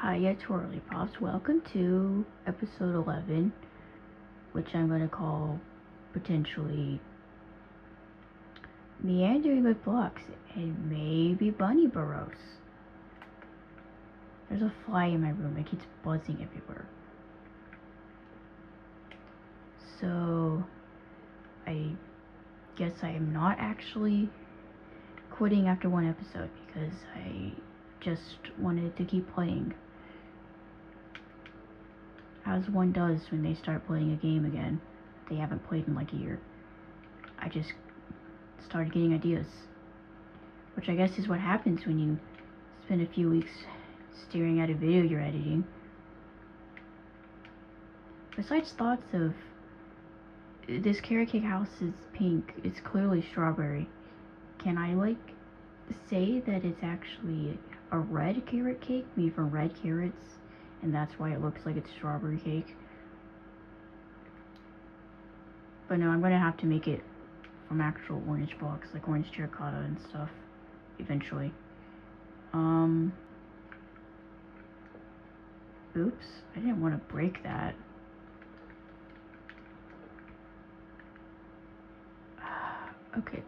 Hiya Twirly Pops, welcome to episode 11, which I'm going to call potentially Meandering with Blocks and maybe Bunny Burrows. There's a fly in my room, it keeps buzzing everywhere. So, I guess I am not actually quitting after one episode because I just wanted to keep playing. As one does when they start playing a game again they haven't played in like a year. I just started getting ideas, which I guess is what happens when you spend a few weeks staring at a video you're editing. Besides thoughts of this carrot cake house is pink, it's clearly strawberry. Can I say that it's actually a red carrot cake made from red carrots and that's why it looks like it's strawberry cake? But no, I'm gonna have to make it from actual orange blocks, like orange terracotta and stuff, eventually. Oops, I didn't want to break that. Okay,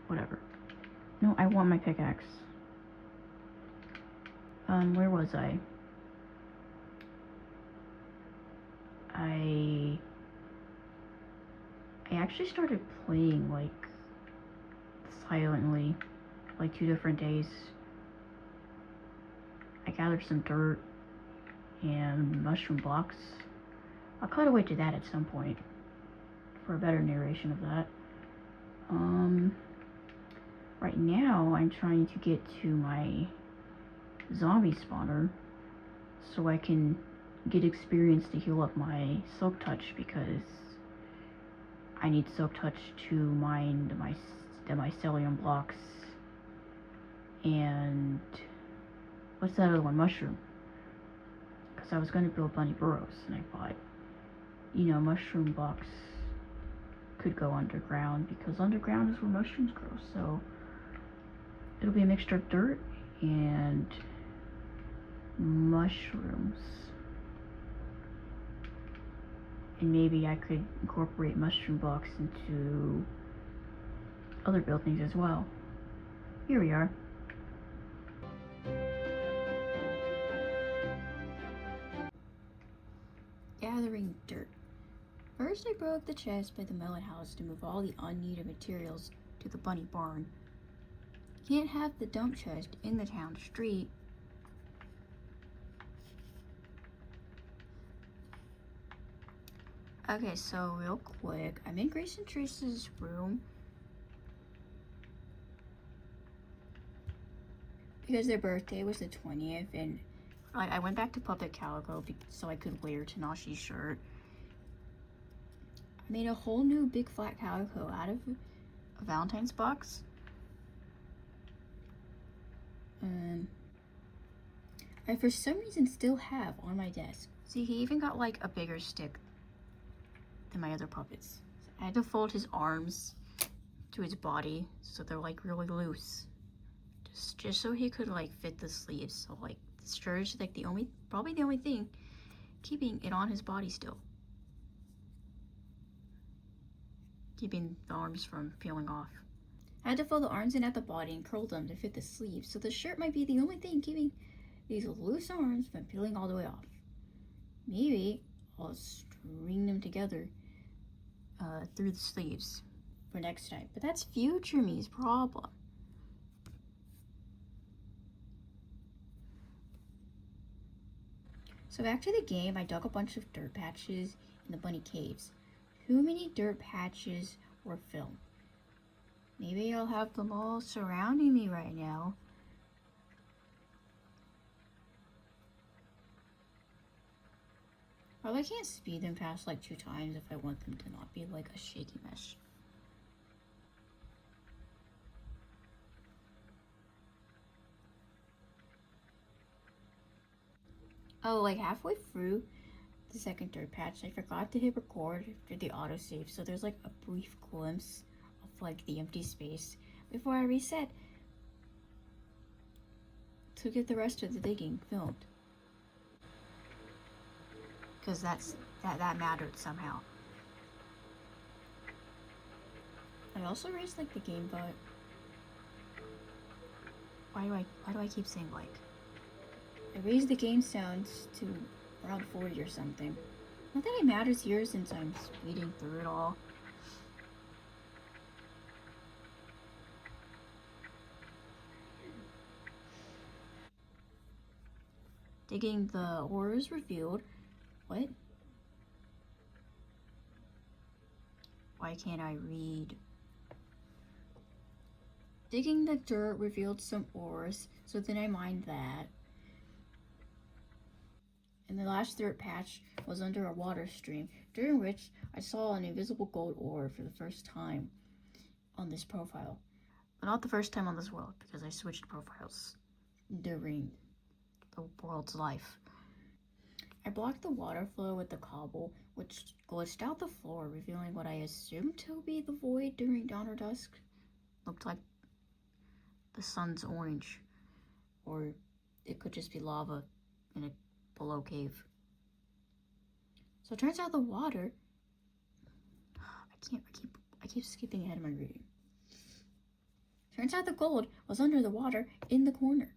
whatever. No, I want my pickaxe. Where was I? I actually started playing, silently, 2 different days. I gathered some dirt and mushroom blocks. I'll cut away to that at some point for a better narration of that. Right now I'm trying to get to my zombie spawner so I can get experience to heal up my silk touch, because I need silk touch to mine the mycelium blocks and what's that other one, mushroom, because I was going to build Bunny Burrows and I thought, mushroom blocks could go underground because underground is where mushrooms grow, so it'll be a mixture of dirt and mushrooms. And maybe I could incorporate mushroom blocks into other buildings as well. Here we are. Gathering dirt. First I broke the chest by the melon house to move all the unneeded materials to the bunny barn. Can't have the dump chest in the town street. Okay, so real quick, I'm in Grace and Trace's room because their birthday was the 20th, and I went back to Puppet Calico so I could wear Tanashi's shirt. I made a whole new big flat calico out of a Valentine's box. I for some reason still have on my desk. See, he even got a bigger stick than my other puppets. I had to fold his arms to his body so they're really loose, just so he could fit the sleeves. So the shirt is probably the only thing keeping it on his body still, keeping the arms from peeling off. I had to fold the arms in at the body and curl them to fit the sleeves, so the shirt might be the only thing keeping these loose arms from peeling all the way off. Maybe I'll string them together through the sleeves for next time, but that's future me's problem. So back to the game, I dug a bunch of dirt patches in the bunny caves. Too many dirt patches were filled. Maybe I'll have them all surrounding me right now. Probably can't speed them past 2 times if I want them to not be a shaky mesh. Oh, halfway through the second dirt patch, I forgot to hit record for the autosave, so there's a brief glimpse of the empty space before I reset to get the rest of the digging filmed. because that mattered somehow. I also raised like the game, but why do I keep saying like? I raised the game sounds to around 40 or something. Not that it matters here since I'm speeding through it all. Digging the ores revealed. What? Why can't I read? Digging the dirt revealed some ores, so then I mined that. And the last dirt patch was under a water stream, during which I saw an invisible gold ore for the first time on this profile. But not the first time on this world, because I switched profiles during the world's life. I blocked the water flow with the cobble, which glitched out the floor, revealing what I assumed to be the void during dawn or dusk. Looked like the sun's orange, or it could just be lava in a below cave. So it turns out the water, I keep skipping ahead of my reading. Turns out the gold was under the water in the corner.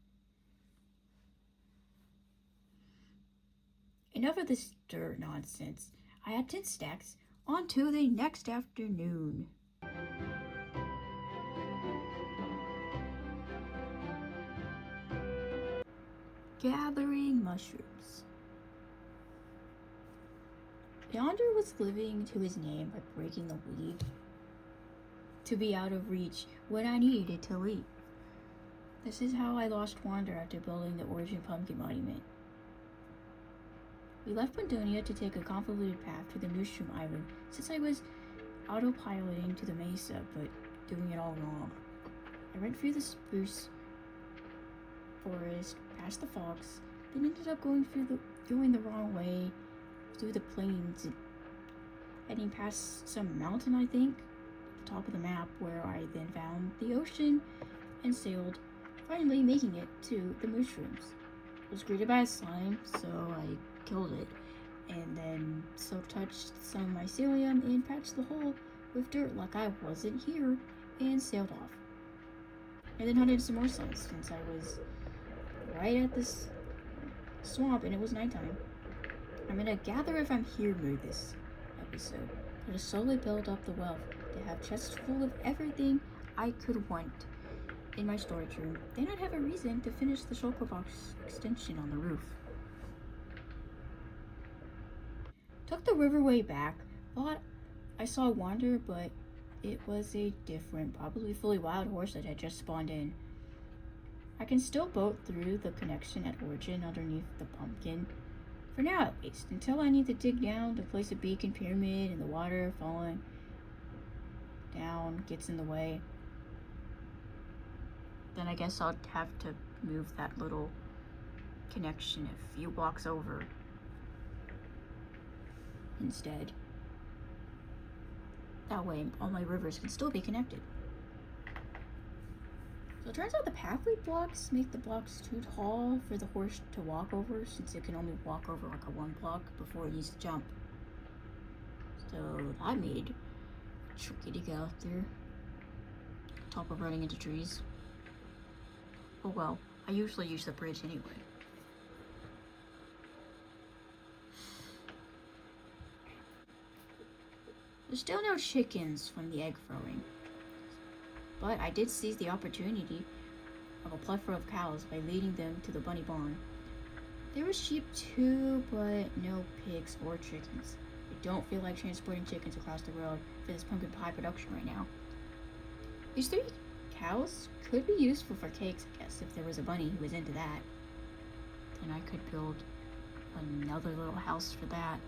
Enough of this dirt nonsense. I had 10 stacks. On to the next afternoon. Gathering mushrooms. Yonder was living to his name by breaking the weed to be out of reach when I needed to leave. This is how I lost Wander after building the Origin Pumpkin Monument. We left Bundonia to take a convoluted path to the Mushroom Island since I was autopiloting to the Mesa, but doing it all wrong. I went through the spruce forest, past the fox, then ended up going the wrong way through the plains, heading past some mountain, I think, at the top of the map, where I then found the ocean and sailed, finally making it to the mushrooms. I was greeted by a slime, so I killed it, and then silk touched some mycelium and patched the hole with dirt like I wasn't here, and sailed off. I then hunted some more slimes since I was right at this swamp and it was nighttime. I'm in a gather if I'm here mood this episode, but to slowly build up the wealth to have chests full of everything I could want in my storage room. Then I'd have a reason to finish the shulker box extension on the roof. Took the riverway back, thought I saw Wander, but it was a different, probably fully wild horse that had just spawned in. I can still boat through the connection at Origin underneath the pumpkin. For now at least, until I need to dig down to place a beacon pyramid and the water falling down gets in the way. Then I guess I'll have to move that little connection a few blocks over instead. That way all my rivers can still be connected. So it turns out the pathway blocks make the blocks too tall for the horse to walk over, since it can only walk over like a 1 block before it needs to jump. So that made it tricky to get out there. Top of running into trees. Oh well, I usually use the bridge anyway. There's still no chickens from the egg throwing, but I did seize the opportunity of a plethora of cows by leading them to the bunny barn. There were sheep too, but no pigs or chickens. I don't feel like transporting chickens across the road for this pumpkin pie production right now. These 3 cows could be useful for cakes, I guess, if there was a bunny who was into that. Then I could build another little house for that.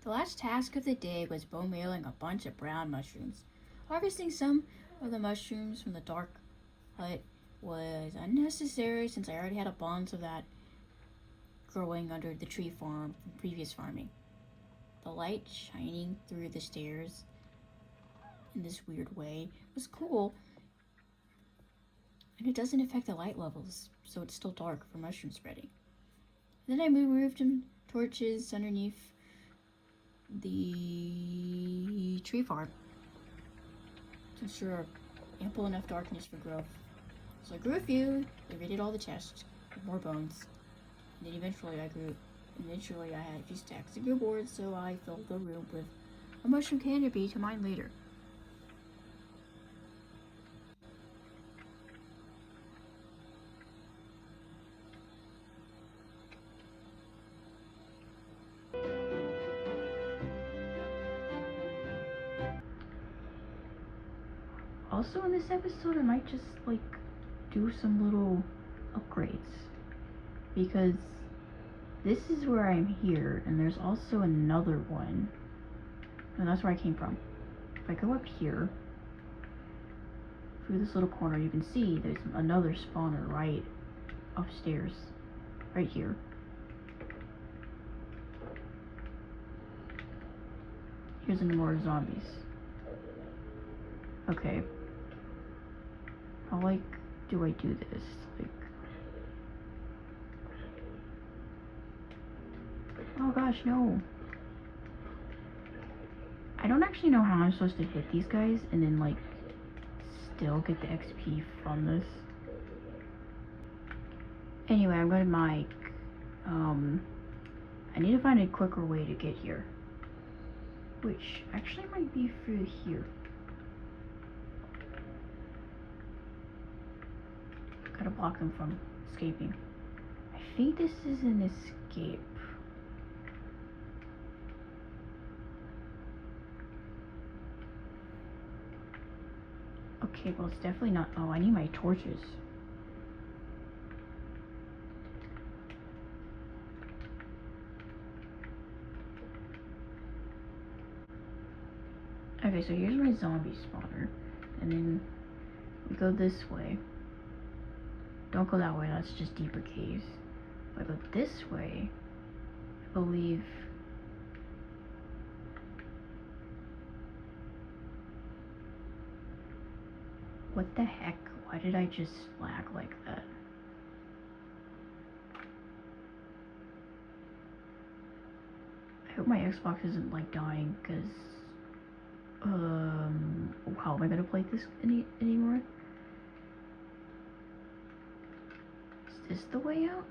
The last task of the day was bone mailing a bunch of brown mushrooms. Harvesting some of the mushrooms from the dark hut was unnecessary since I already had a bunch of that growing under the tree farm from previous farming. The light shining through the stairs in this weird way was cool, and it doesn't affect the light levels, so it's still dark for mushroom spreading. Then I moved some torches underneath the tree farm to ensure ample enough darkness for growth. So I grew a few, I raided all the chests, more bones, and then eventually I had a few stacks of glue boards, so I filled the room with a mushroom canopy to mine later. Also in this episode, I might just do some little upgrades, because this is where I'm here, and there's also another one, and that's where I came from. If I go up here, through this little corner, you can see there's another spawner right upstairs, right here. Here's more zombies. Okay. How do I do this? Oh gosh, no. I don't actually know how I'm supposed to hit these guys and then still get the XP from this. Anyway, I'm going to I need to find a quicker way to get here, which actually might be through here. Gotta block them from escaping. I think this is an escape. Okay, well it's definitely not. Oh, I need my torches. Okay, so here's my zombie spawner, and then we go this way. Don't go that way, that's just deeper caves. If I go this way, I believe... What the heck? Why did I just lag like that? I hope my Xbox isn't dying, because... how am I gonna play this anymore? Is this the way out?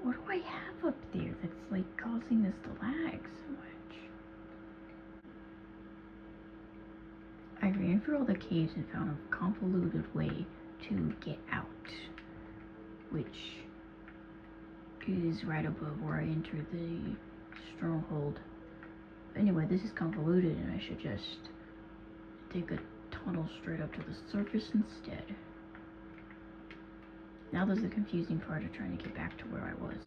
What do I have up there that's causing this to lag so much? I ran through all the caves and found a convoluted way to get out, which is right above where I entered the stronghold. Anyway, this is convoluted and I should just dig a tunnel straight up to the surface instead. Now there's the confusing part of trying to get back to where I was.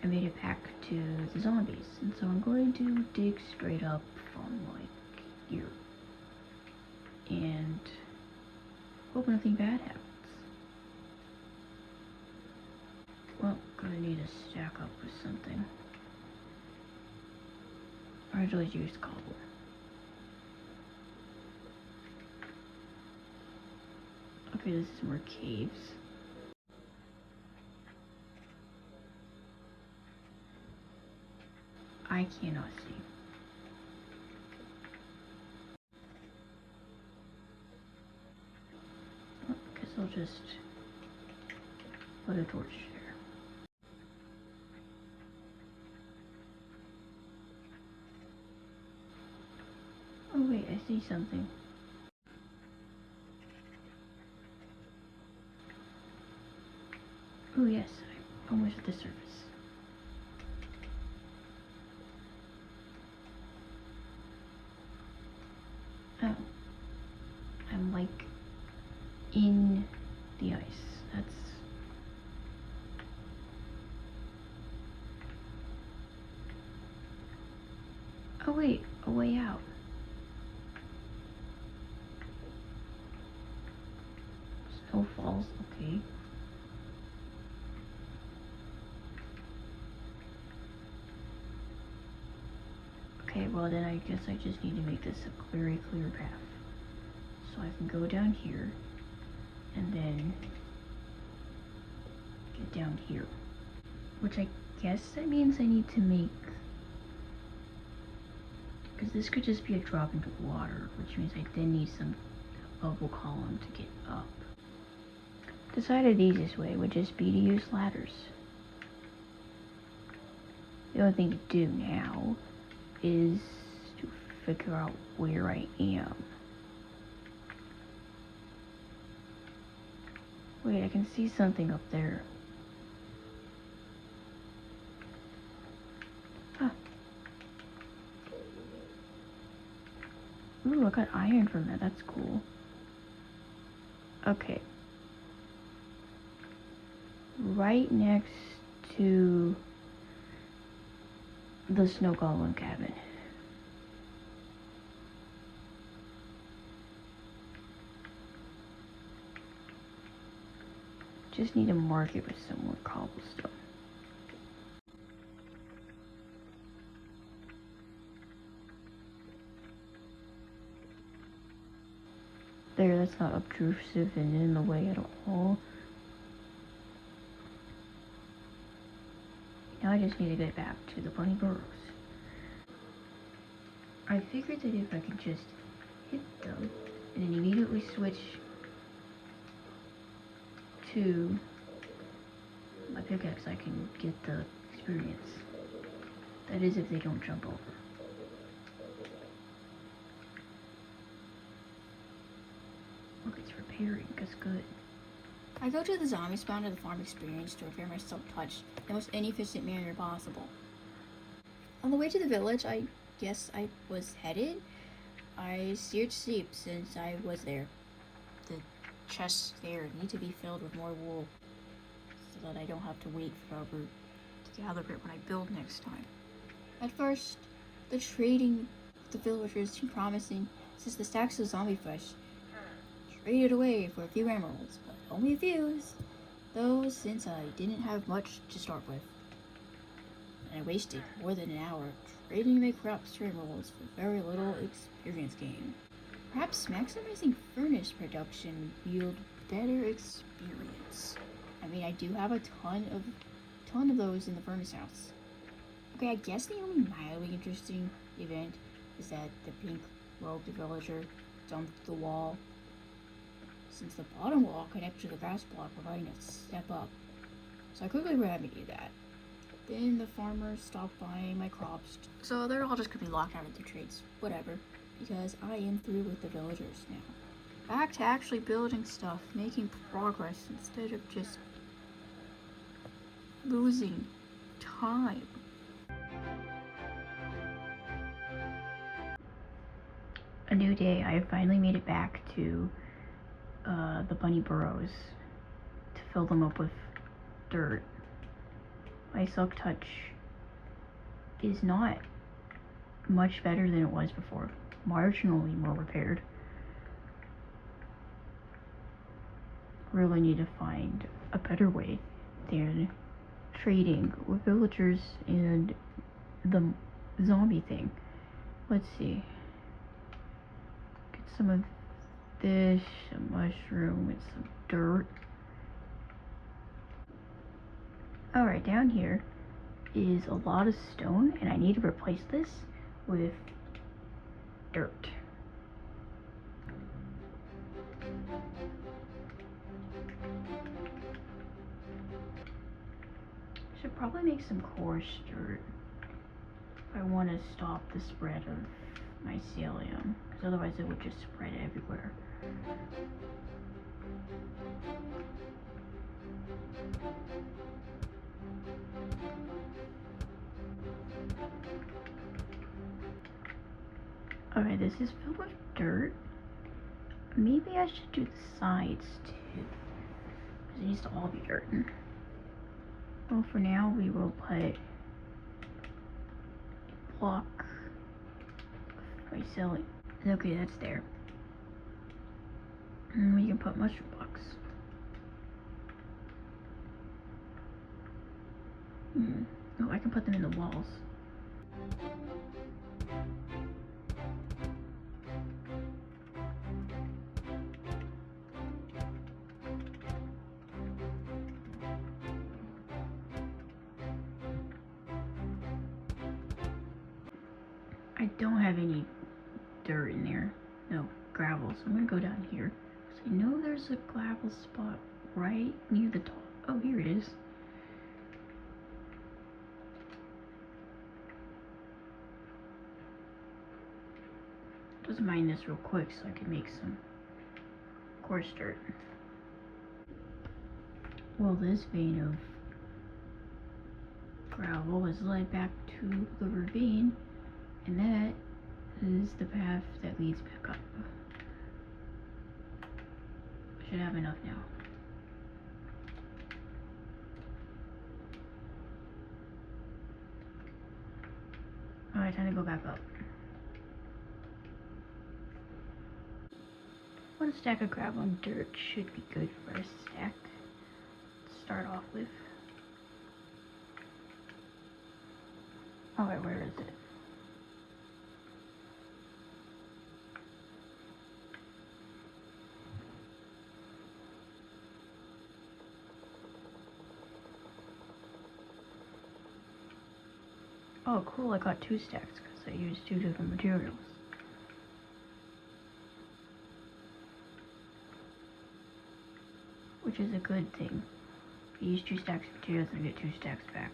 I made it back to the zombies, and so I'm going to dig straight up from here. And hope nothing bad happens. Well, gonna need to stack up with something. I usually use cobble. Okay, this is more caves. I cannot see. I guess I'll just put a torch there. Oh wait, I see something. Oh yes, I'm almost at the surface. Oh, I'm in the ice. That's... Oh wait, a way out. Snow falls, okay. Okay, well then I guess I just need to make this a very clear path. So I can go down here, and then get down here. Which I guess that means I need to make... because this could just be a drop into water, which means I then need some bubble column to get up. Decided the easiest way would just be to use ladders. The only thing to do now is to figure out where I am. Wait, I can see something up there. Huh. Ooh, I got iron from that. That's cool. Okay. Right next to the snow golem cabin. Just need to mark it with some more cobblestone. There, that's not obtrusive and in the way at all. Now I just need to get back to the Bunny Burrows. I figured that if I could just hit them and then immediately switch to my pickaxe, I can get the experience. That is if they don't jump over. Look, it's repairing. That's good. I go to the zombie spawn to the farm experience to repair my silk touch in the most inefficient manner possible. On the way to the village, I guess I was headed. I steered sheep since I was there. The chests there need to be filled with more wool so that I don't have to wait forever to gather it when I build next time. At first, the trading with the villagers seemed promising since the stacks of zombie flesh traded away for a few emeralds, but only a few, though, since I didn't have much to start with. And I wasted more than an hour trading my crops for emeralds for very little experience gain. Perhaps maximizing furnace production would yield better experience. I mean, I do have a ton of those in the furnace house. Okay, I guess the only mildly interesting event is that the pink-robed villager dumped the wall, since the bottom wall connects to the grass block, providing a step up. So I quickly remedied that. Then the farmer stopped buying my crops, so they're all just gonna be locked out of the trades. Whatever, because I am through with the villagers now. Back to actually building stuff, making progress instead of just losing time. A new day. I have finally made it back to the Bunny Burrows to fill them up with dirt. My silk touch is not much better than it was before, marginally more repaired. Really need to find a better way than trading with villagers and the zombie thing. Let's see. Get some of this, some mushroom, and some dirt. Alright, down here is a lot of stone, and I need to replace this with dirt. Should probably make some coarse dirt if I want to stop the spread of mycelium, because otherwise it would just spread everywhere. Okay, this is filled with dirt. Maybe I should do the sides too, because it needs to all be dirt. Well, for now we will put a block of mycelium. Okay, that's there. And we can put mushroom blocks. Oh, I can put them in the walls. I don't have any dirt in there. No, gravel. So I'm gonna go down here. So I know there's a gravel spot right near the top. Oh, here it is. Just mine this real quick so I can make some coarse dirt. Well, this vein of gravel is led back to the ravine, and that is the path that leads back up. I should have enough now. Alright, time to go back up. One stack of gravel and dirt should be good for a stack to start off with. Alright, where is it? Oh, cool, I got 2 stacks because I used 2 different materials. Which is a good thing. You use 2 stacks of materials and get 2 stacks back.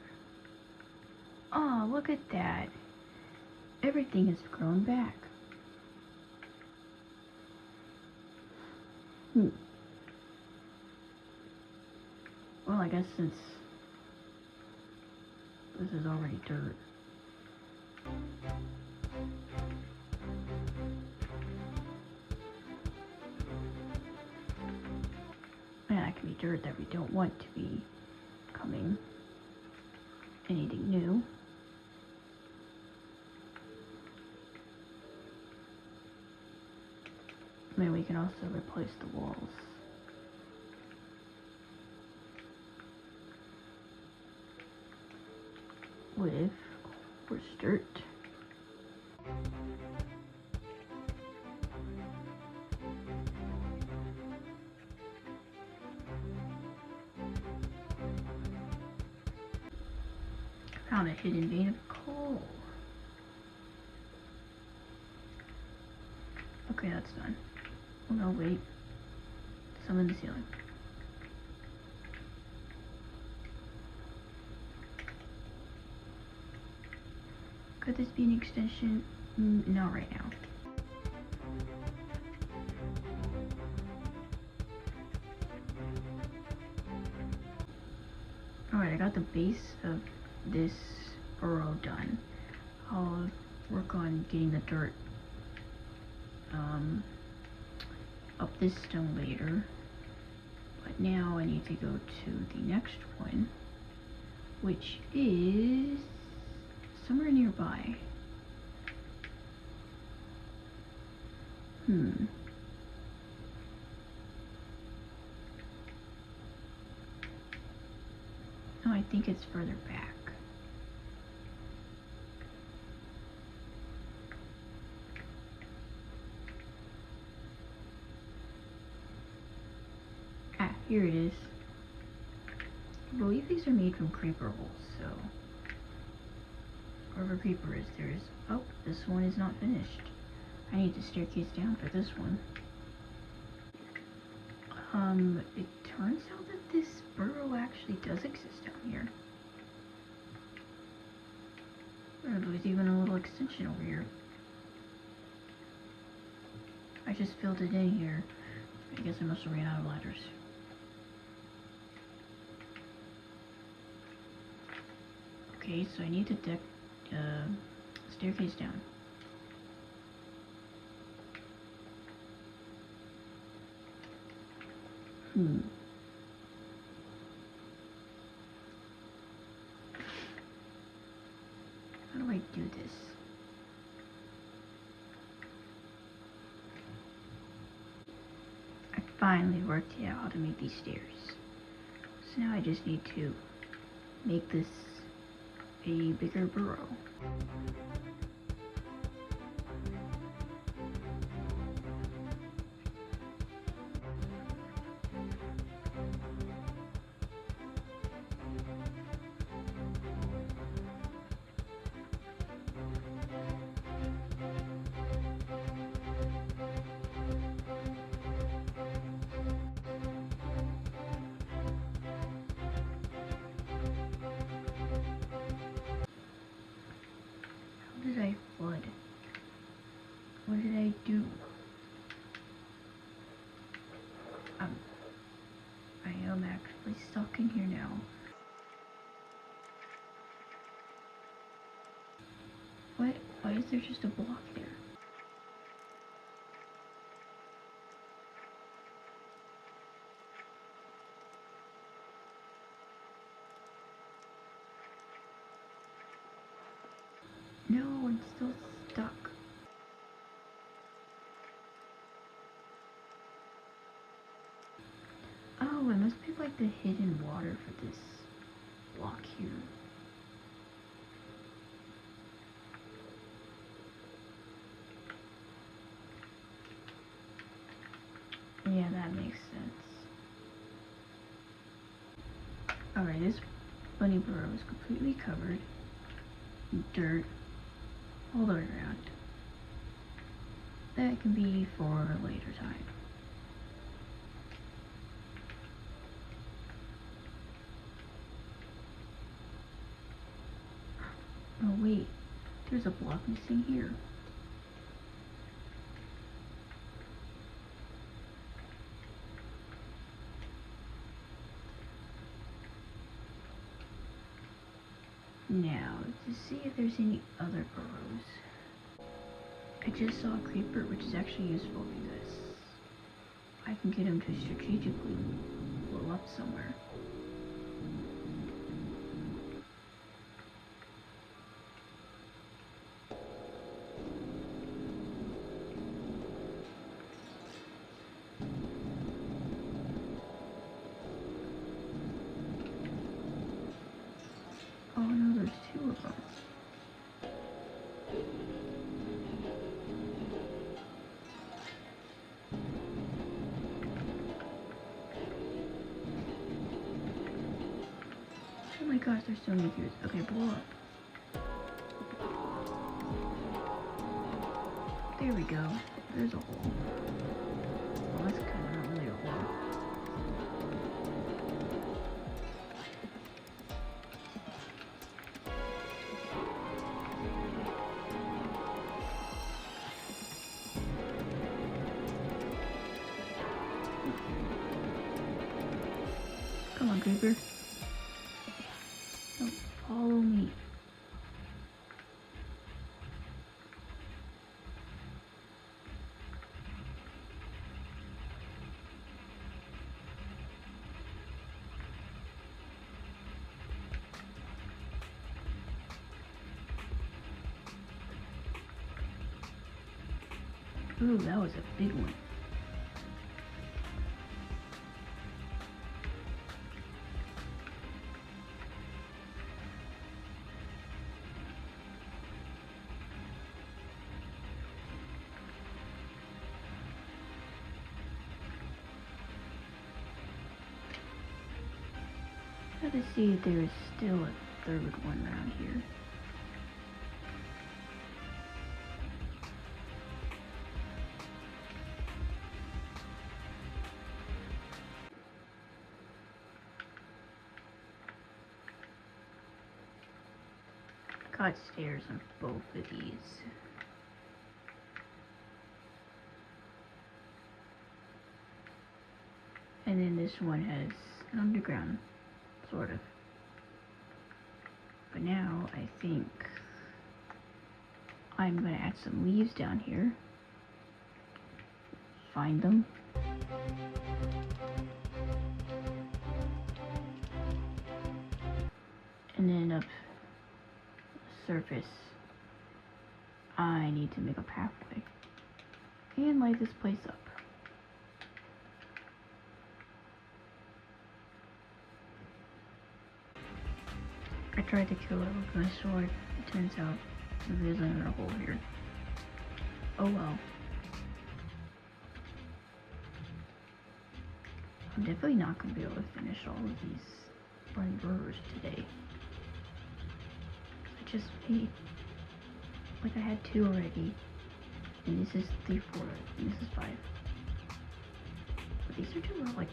Oh, look at that. Everything has grown back. Well, I guess since this is already dirt. And that can be dirt that we don't want to be becoming anything new. And then we can also replace the walls. With coarse dirt. Found a hidden vein of coal. Okay, that's done. Oh no, wait. Some in the ceiling. Could this be an extension? Not right now. Alright, I got the base of this burrow done. I'll work on getting the dirt up this stone later. But now I need to go to the next one, which is somewhere nearby. Oh, I think it's further back. Ah, here it is. I believe these are made from creeper holes, so wherever creeper is, there is. Oh, this one is not finished. I need the staircase down for this one. It turns out that this burrow actually does exist down here. There's even a little extension over here. I just filled it in here. I guess I must have ran out of ladders. Okay, so I need to deck staircase down. How do I do this? I finally worked out how to make these stairs. So now I just need to make this a bigger burrow. did I flood? What did I do? I am actually stuck in here now. What? Why is there just a block there? No, I'm still stuck. Oh, it must be like the hidden water for this block here. Yeah, that makes sense. Alright, this Bunny Burrow is completely covered in dirt all the way around. That can be for a later time. Oh wait, there's a block missing here. Now, to see if there's any other burrows. I just saw a creeper, which is actually useful because I can get him to strategically blow up somewhere. Oh no, there's two of them. Oh my gosh, there's so many gears. Okay, blow up. There we go. There's a hole. Well, that's kind of not really a hole. Come on, creeper. Don't follow me. Ooh, that was a big one. Try to see if there is still a third one around here. Got stairs on both of these. And then this one has an underground, sort of. But now I think I'm gonna add some leaves down here. Find them. And then up the surface, I need to make a pathway and light this place up. I tried to kill it with my sword. It turns out there is another hole here. Oh well. I'm definitely not going to be able to finish all of these Bunny Burrows today. I just made, like I had 2 already, and this is 3, 4, and this is 5. But these are 2 are like,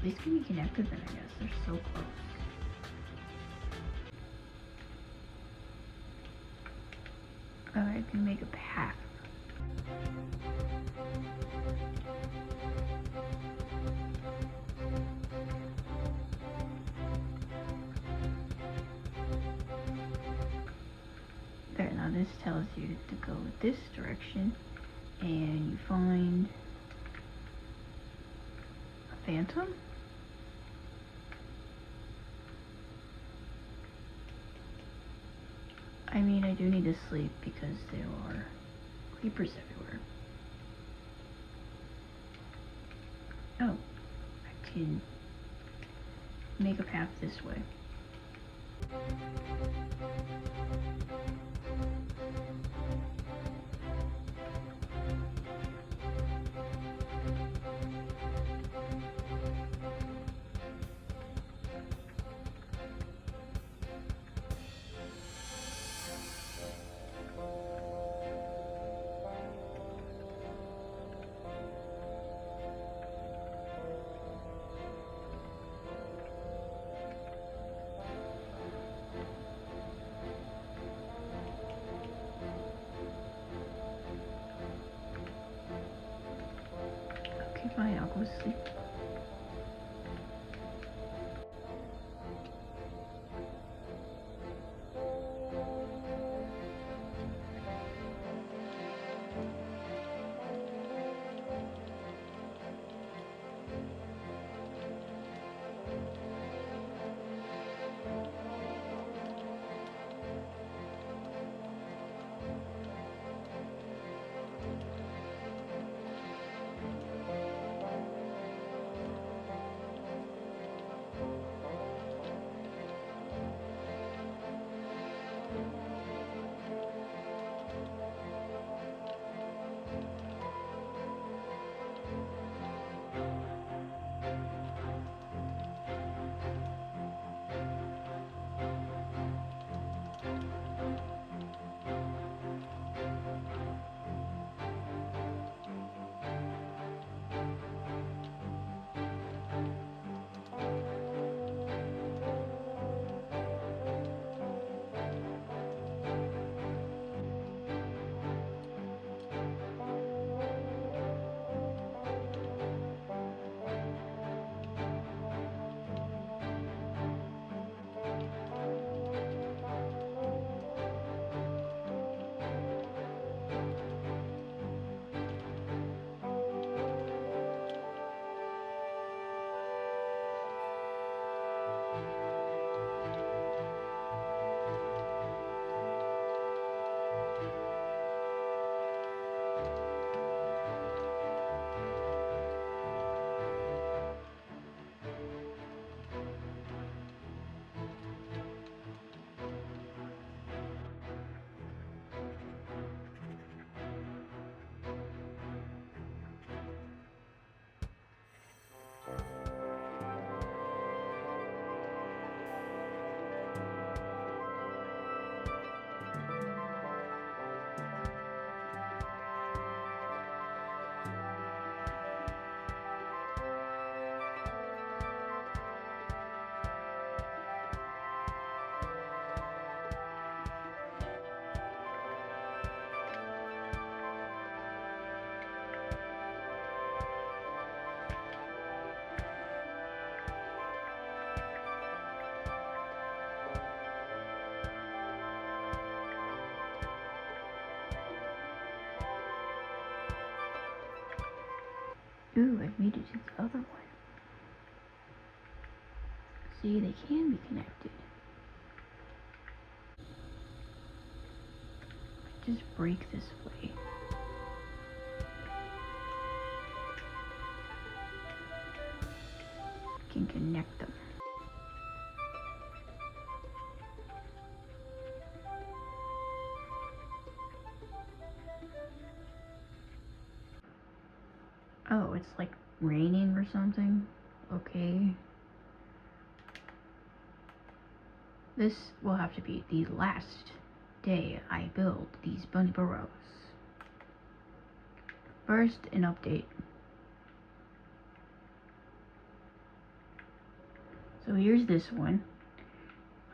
these can be connected then, I guess. They're so close. I can make a path. There, now this tells you to go this direction, and you find a phantom. I mean, I do need to sleep because there are creepers everywhere. Oh, I can make a path this way. Okay, fine, I'll go to sleep. Ooh, I've made it to the other one. See, they can be connected. Just break this way. Can connect them. Oh, it's like raining or something. Okay. This will have to be the last day I build these Bunny Burrows. First, an update. So here's this one.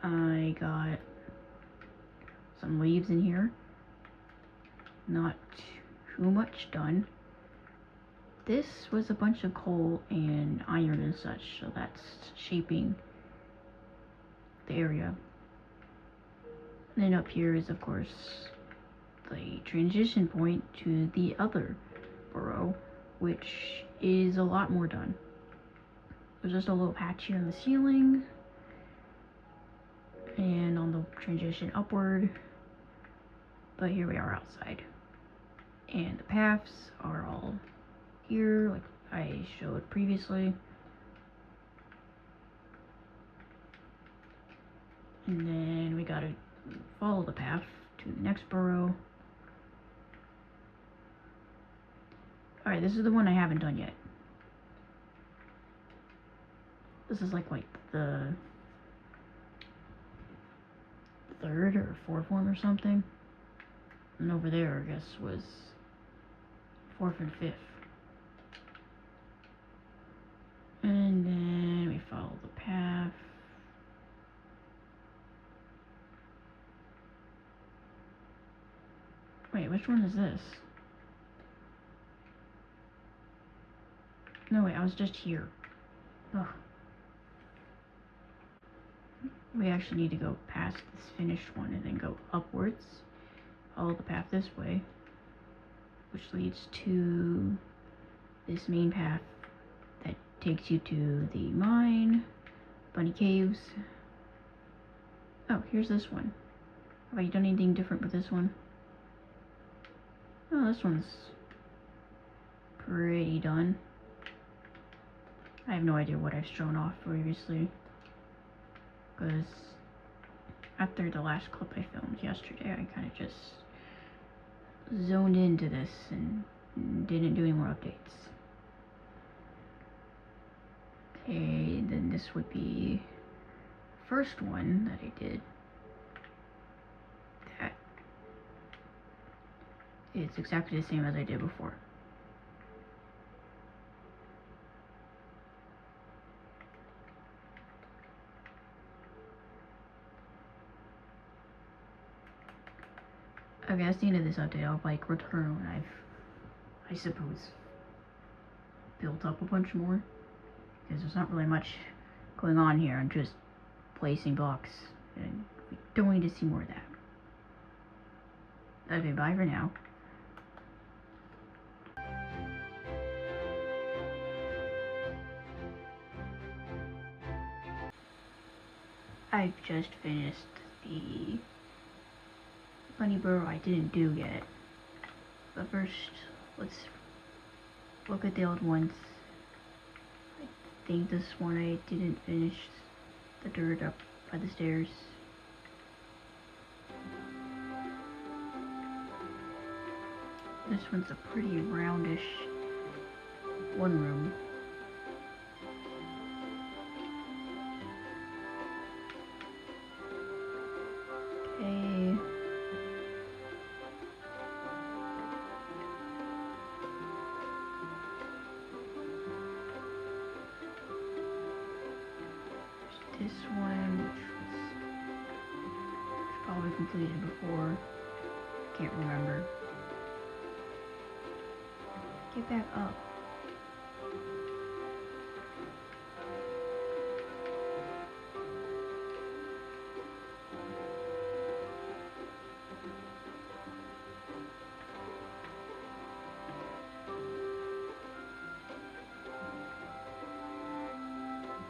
I got some leaves in here. not too much done. This was a bunch of coal and iron and such, so that's shaping the area. And then up here is, of course, the transition point to the other burrow, which is a lot more done. There's just a little patch here on the ceiling and on the transition upward, but here we are outside. And the paths are all here, like I showed previously. And then we gotta follow the path to the next burrow. Alright, this is the one I haven't done yet. This is like the third or fourth one or something. And over there, I guess, was fourth and fifth. And then we follow the path. Wait, which one is this? No, wait, I was just here. Ugh. We actually need to go past this finished one and then go upwards. Follow the path this way, which leads to this main path that takes you to the mine, bunny caves. Oh, here's this one. Have I done anything different with this one? Oh, this one's pretty done. I have no idea what I've shown off previously, because after the last clip I filmed yesterday, I kind of just zoned into this and didn't do any more updates. Okay, then this would be the first one that I did. That is exactly the same as I did before. Okay, that's the end of this update. I'll like return when I suppose, built up a bunch more, because there's not really much going on here. I'm just placing blocks, and we don't need to see more of that. Okay, bye for now. I've just finished the Bunny Burrow I didn't do yet. But first, let's look at the old ones. I think this one I didn't finish the dirt up by the stairs. This one's a pretty roundish one room. Okay. This one, which was probably completed before. Can't remember. Get back up.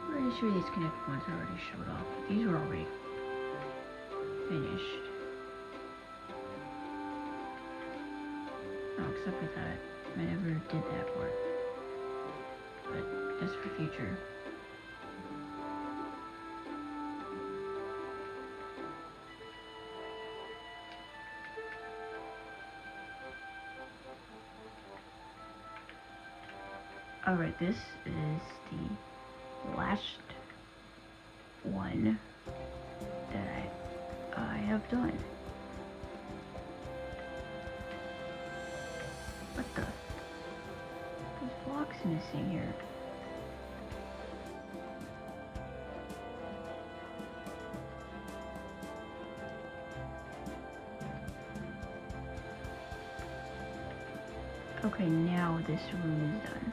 Pretty sure these connected ones already showed off. These were already finished. Oh, except for that. I never did that part. But just for future. Alright, this is the last one that I have done. What the? There's blocks missing here. Okay, now this room is done.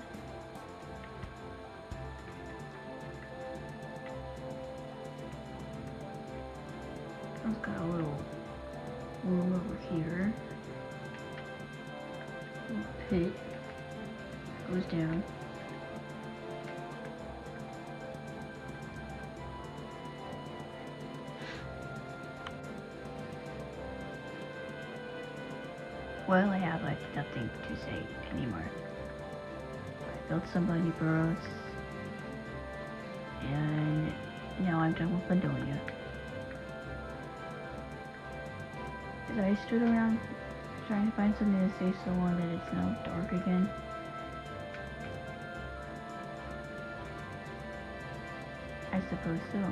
I've got a little room over here. Little pit goes down. Well, I have like nothing to say anymore. I built some Bunny Burrows, and now I'm done with Bundonia. As I stood around trying to find something to say so long that it's now dark again. I suppose so.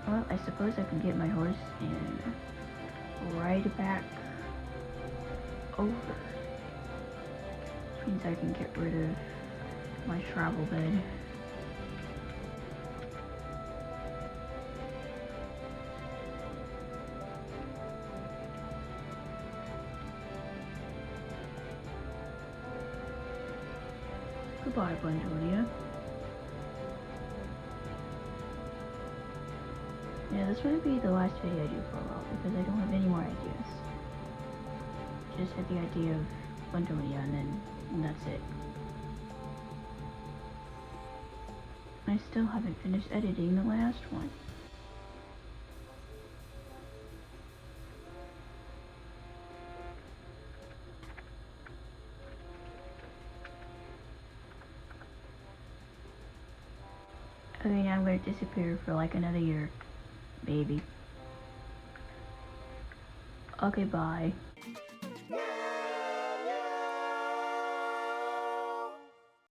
Well, I suppose I can get my horse and ride back over. Which means I can get rid of my travel bed. Goodbye, Bundonia. Yeah, this might be the last video I do for a while because I don't have any more ideas. Just had the idea of Bundonia and that's it. I still haven't finished editing the last one. I mean, I'm gonna disappear for like another year. Maybe. Okay, bye.